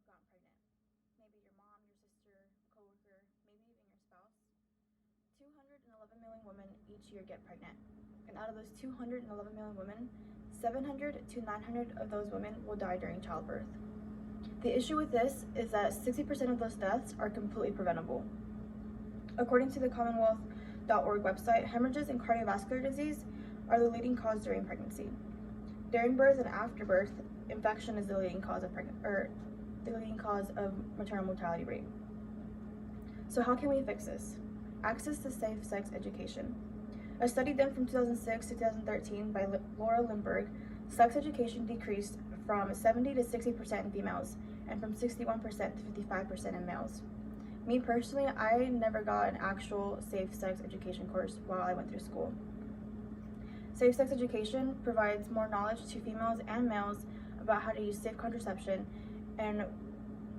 have gotten pregnant. Maybe your mom, your sister, a coworker, maybe even your spouse. 211 million women each year get pregnant. And out of those 211 million women, 700 to 900 of those women will die during childbirth. The issue with this is that 60% of those deaths are completely preventable. According to the Commonwealth.org website, hemorrhages and cardiovascular disease are the leading cause during pregnancy. During birth and after birth, infection is the leading cause of maternal mortality rate. So how can we fix this? Access to safe sex education. A study done from 2006 to 2013 by Laura Lindbergh, sex education decreased from 70 to 60% in females and from 61% to 55% in males. Me personally, I never got an actual safe sex education course while I went through school. Safe sex education provides more knowledge to females and males about how to use safe contraception and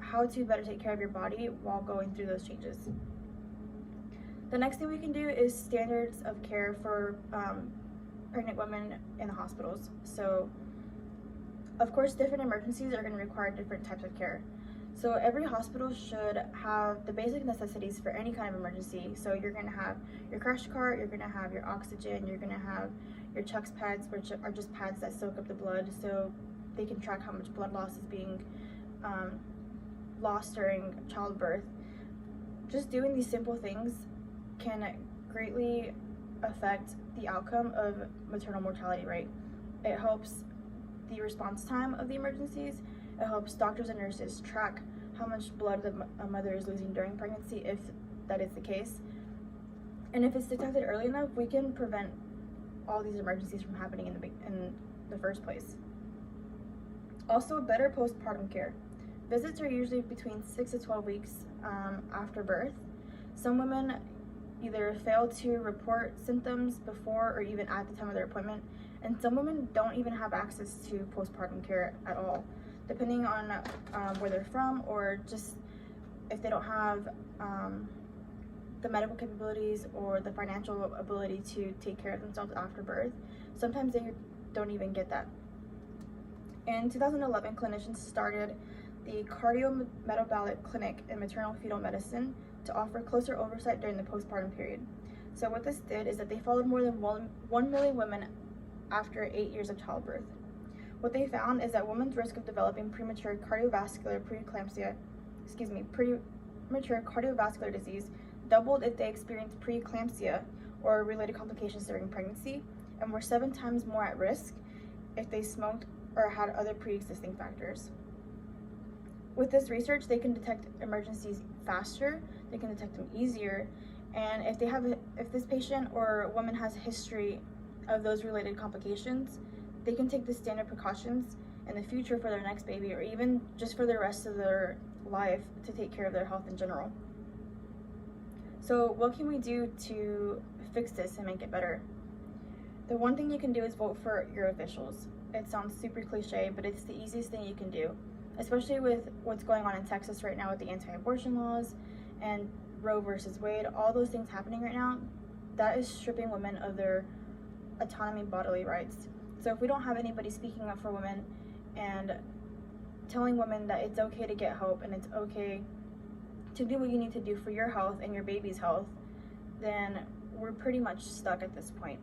how to better take care of your body while going through those changes. The next thing we can do is standards of care for pregnant women in the hospitals. So, of course, different emergencies are going to require different types of care. So every hospital should have the basic necessities for any kind of emergency. So you're going to have your crash cart, you're going to have your oxygen, you're going to have your Chucks pads, which are just pads that soak up the blood so they can track how much blood loss is being lost during childbirth. Just doing these simple things can greatly affect the outcome of maternal mortality rate. It helps the response time of the emergencies. It helps doctors and nurses track how much blood a mother is losing during pregnancy, if that is the case. And if it's detected early enough, we can prevent all these emergencies from happening in the first place. Also, better postpartum care. Visits are usually between 6 to 12 weeks after birth. Some women either fail to report symptoms before or even at the time of their appointment, and some women don't even have access to postpartum care at all, depending on where they're from, or just if they don't have the medical capabilities or the financial ability to take care of themselves after birth. Sometimes they don't even get that. In 2011, clinicians started the Cardiometabolic Clinic in Maternal Fetal Medicine to offer closer oversight during the postpartum period. So what this did is that they followed more than 1 million women after 8 years of childbirth. What they found is that women's risk of developing premature cardiovascular disease doubled if they experienced preeclampsia or related complications during pregnancy, and were 7 times more at risk if they smoked or had other pre-existing factors. With this research, they can detect emergencies faster, they can detect them easier, and if this patient or woman has a history of those related complications, they can take the standard precautions in the future for their next baby, or even just for the rest of their life, to take care of their health in general. So what can we do to fix this and make it better? The one thing you can do is vote for your officials. It sounds super cliche, but it's the easiest thing you can do, especially with what's going on in Texas right now with the anti-abortion laws and Roe versus Wade, all those things happening right now. That is stripping women of their autonomy, bodily rights. So if we don't have anybody speaking up for women and telling women that it's okay to get help and it's okay to do what you need to do for your health and your baby's health, then we're pretty much stuck at this point.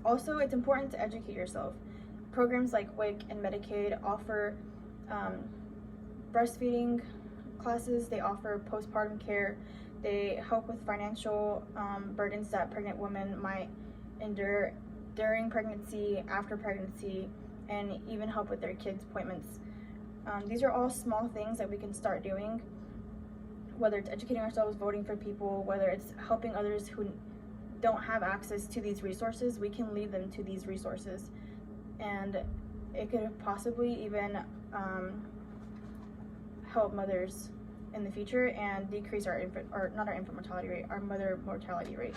Also, it's important to educate yourself. Programs like WIC and Medicaid offer breastfeeding classes, they offer postpartum care, they help with financial burdens that pregnant women might endure during pregnancy, after pregnancy, and even help with their kids' appointments. These are all small things that we can start doing, whether it's educating ourselves, voting for people, whether it's helping others who don't have access to these resources. We can lead them to these resources, and it could possibly even help mothers in the future and decrease our mother mortality rate.